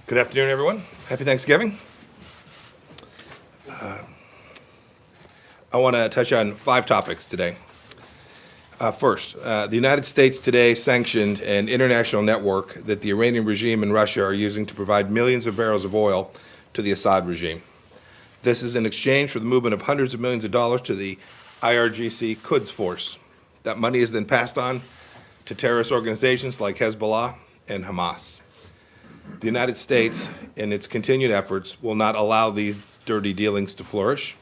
Good afternoon, everyone. Happy Thanksgiving. I want to touch on 5 topics today. First, the United States today sanctioned an international network that the Iranian regime and Russia are using to provide millions of barrels of oil to the Assad regime. This is in exchange for the movement of hundreds of millions of dollars to the IRGC Quds Force. That money is then passed on to terrorist organizations like Hezbollah and Hamas. The United States, in its continued efforts, will not allow these dirty dealings to flourish.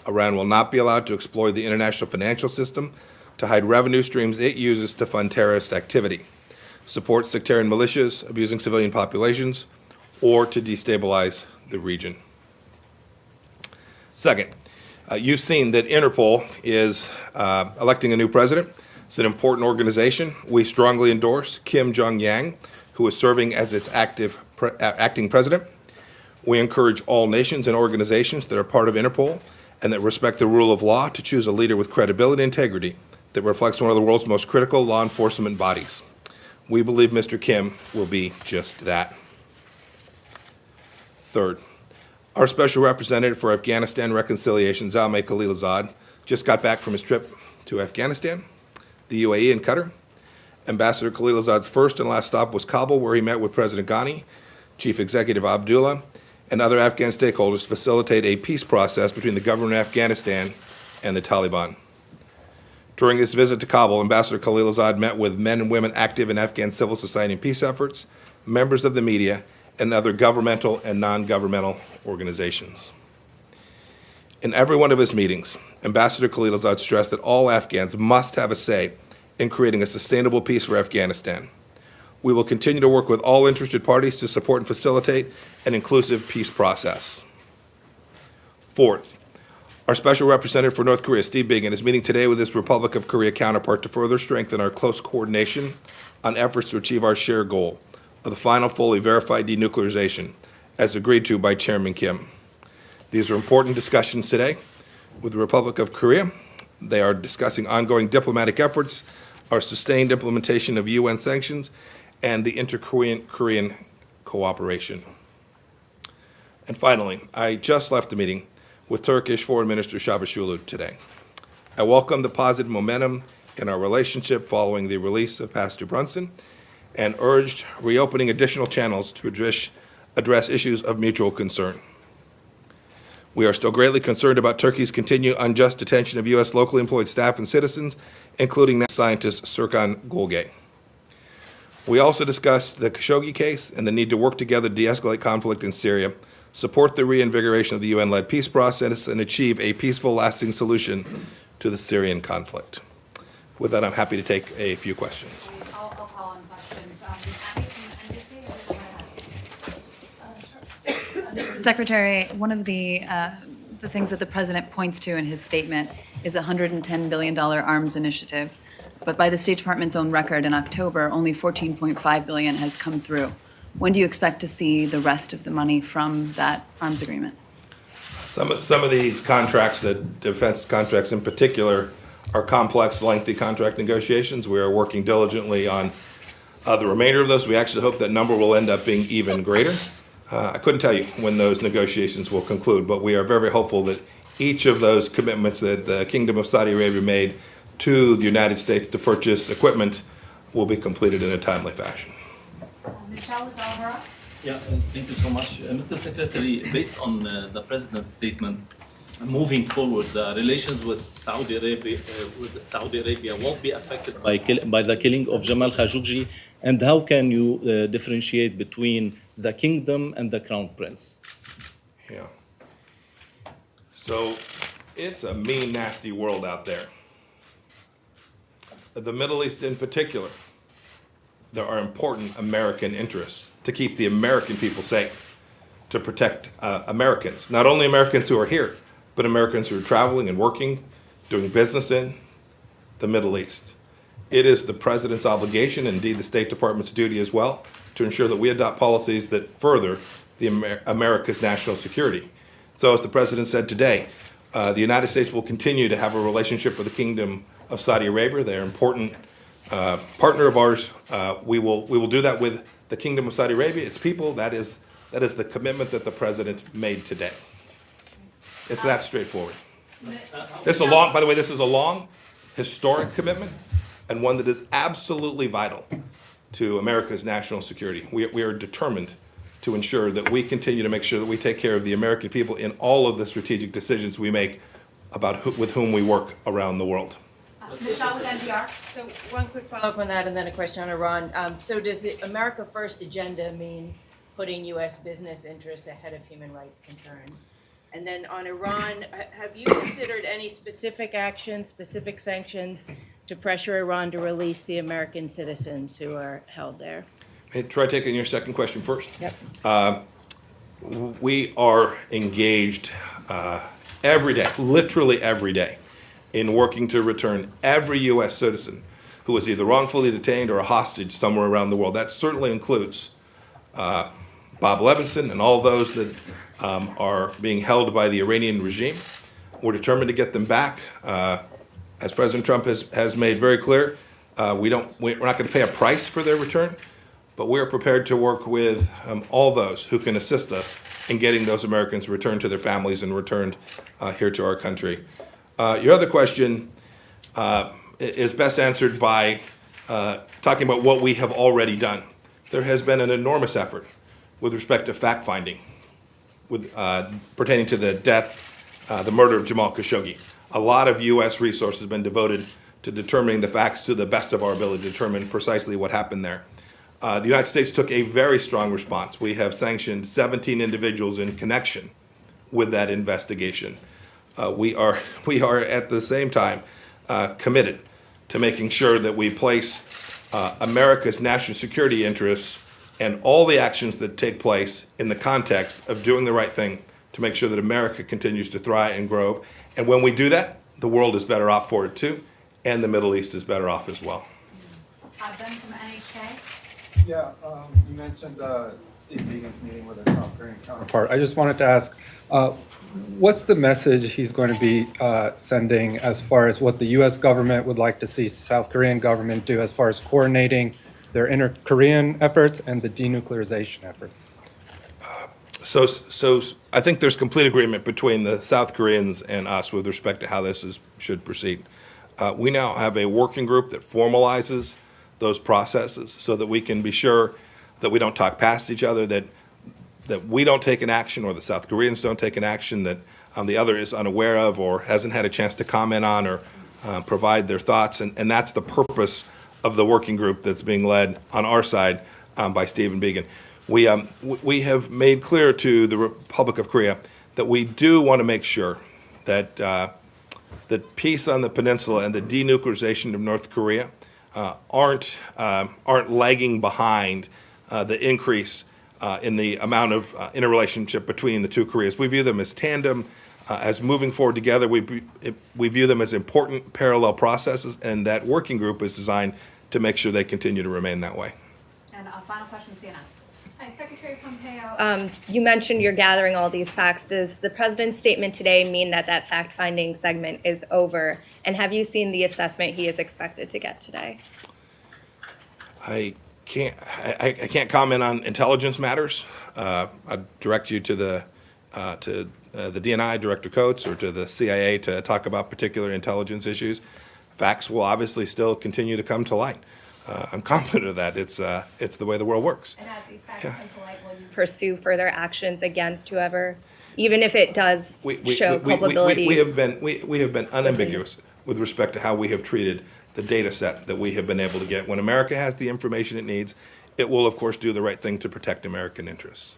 Iran will not be allowed to exploit the international financial system to hide revenue streams it uses to fund terrorist activity, support sectarian militias abusing civilian populations, or to destabilize the region. Second, you've seen that Interpol is electing a new president. It's an important organization. We strongly endorse Kim Jong-yang, who is serving as its acting president. We encourage all nations and organizations that are part of Interpol and that respect the rule of law to choose a leader with credibility and integrity that reflects one of the world's most critical law enforcement bodies. We believe Mr. Kim will be just that. Third, our Special Representative for Afghanistan Reconciliation, Jamal Khashoggi, just got back from his trip to Afghanistan, the UAE, and Qatar. Ambassador Khalilzad's first and last stop was Kabul, where he met with President Ghani, Chief Executive Abdullah, and other Afghan stakeholders to facilitate a peace process between the government of Afghanistan and the Taliban. During his visit to Kabul, Ambassador Khalilzad met with men and women active in Afghan civil society and peace efforts, members of the media, and other governmental and non-governmental organizations. In every one of his meetings, Ambassador Khalilzad stressed that all Afghans must have a say in creating a sustainable peace for Afghanistan. We will continue to work with all interested parties to support and facilitate an inclusive peace process. Fourth, our Special Representative for North Korea, Steve Biegun, is meeting today with his Republic of Korea counterpart to further strengthen our close coordination on efforts to achieve our shared goal of the final fully verified denuclearization, as agreed to by Chairman Kim. These are important discussions today with the Republic of Korea. They are discussing ongoing diplomatic efforts, our sustained implementation of UN sanctions, and the inter-Korean cooperation. And finally, I just left the meeting with Turkish Foreign Minister Çavuşoğlu today. I welcome the positive momentum in our relationship following the release of Pastor Brunson and urged reopening additional channels to address issues of mutual concern. We are still greatly concerned about Turkey's continued unjust detention of U.S. locally employed staff and citizens, including scientist Serkan Gölge. We also discussed the Khashoggi case and the need to work together to de-escalate conflict in Syria, support the reinvigoration of the UN-led peace process, and achieve a peaceful, lasting solution to the Syrian conflict. With that, I'm happy to take a few questions. I'll call on questions. Secretary, one of the things that the president points to in his statement is a $110 billion arms initiative. But by the State Department's own record in October, only $14.5 billion has come through. When do you expect to see the rest of the money from that arms agreement? Some of these contracts, the defense contracts in particular, are complex, lengthy contract negotiations. We are working diligently on the remainder of those. We actually hope that number will end up being even greater. I couldn't tell you when those negotiations will conclude, but we are very, very hopeful that each of those commitments that the Kingdom of Saudi Arabia made to the United States to purchase equipment will be completed in a timely fashion. Yeah, thank you so much. Mr. Secretary, based on the President's statement, moving forward, the relations with Saudi Arabia won't be affected by the killing of Jamal Khashoggi, and how can you differentiate between the kingdom and the crown prince? Yeah. So it's a mean, nasty world out there. The Middle East in particular, there are important American interests to keep the American people safe, to protect Americans, not only Americans who are here, but Americans who are traveling and working, doing business in the Middle East. It is the President's obligation, indeed the State Department's duty as well, to ensure that we adopt policies that further America's national security. So as the President said today, the United States will continue to have a relationship with the Kingdom of Saudi Arabia. They're an important partner of ours. We will do that with the Kingdom of Saudi Arabia, its people. That is That is the commitment that the president made today. It's that straightforward. This is a long, by the way, this is a long, historic commitment, and one that is absolutely vital to America's national security. We are determined to ensure that we continue to make sure that we take care of the American people in all of the strategic decisions we make about with whom we work around the world. Michelle with NPR. So one quick follow-up on that and then a question on Iran. So does the America First agenda mean putting U.S. business interests ahead of human rights concerns? And then on Iran, have you considered any specific actions, specific sanctions to pressure Iran to release the American citizens who are held there? Hey, try taking your second question first. Yep. We are engaged every day, literally every day, in working to return every U.S. citizen who was either wrongfully detained or a hostage somewhere around the world. That certainly includes Bob Levinson and all those that are being held by the Iranian regime. We're determined to get them back. As President Trump has made very clear, we're not going to pay a price for their return, but we're prepared to work with all those who can assist us in getting those Americans returned to their families and returned here to our country. Your other question is best answered by talking about what we have already done. There has been an enormous effort with respect to fact-finding with pertaining to the death, the murder of Jamal Khashoggi. A lot of U.S. resources have been devoted to determining the facts to the best of our ability to determine precisely what happened there. The United States took a very strong response. We have sanctioned 17 individuals in connection with that investigation. We are at the same time committed to making sure that we place America's national security interests and all the actions that take place in the context of doing the right thing to make sure that America continues to thrive and grow. And when we do that, the world is better off for it too, and the Middle East is better off as well. Ben from NHK. Yeah, you mentioned Steve Biegun's meeting with a South Korean counterpart. I just wanted to ask, what's the message he's going to be sending as far as what the U.S. government would like to see South Korean government do as far as coordinating their inter-Korean efforts and the denuclearization efforts? So I think there's complete agreement between the South Koreans and us with respect to how this should proceed. We now have a working group that formalizes those processes so that we can be sure that we don't talk past each other, that we don't take an action or the South Koreans don't take an action that the other is unaware of or hasn't had a chance to comment on or provide their thoughts. And that's the purpose of the working group that's being led on our side by Stephen Biegun. We have made clear to the Republic of Korea that we do want to make sure that that peace on the peninsula and the denuclearization of North Korea aren't lagging behind the increase in the amount of interrelationship between the two Koreas. We view them as tandem, as moving forward together. We view them as important parallel processes, and that working group is designed to make sure they continue to remain that way. And a final question, CNN. Hi, Secretary Pompeo. You mentioned you're gathering all these facts. Does the president's statement today mean that that fact-finding segment is over? And have you seen the assessment he is expected to get today? I can't comment on intelligence matters. I direct you to the DNI, Director Coates, or to the CIA to talk about particular intelligence issues. Facts will obviously still continue to come to light. I'm confident of that. It's the way the world works. And as these facts come to light, will you pursue further actions against whoever, even if it does show culpability? We have been unambiguous with respect to how we have treated the data set that we have been able to get. When America has the information it needs, it will, of course, do the right thing to protect American interests.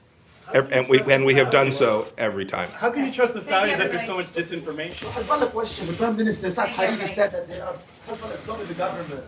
And we have done so every time. How can you trust the Saudis after so much disinformation? As well, a question. The Prime Minister Saad Hariri said that they are as well as going to the government.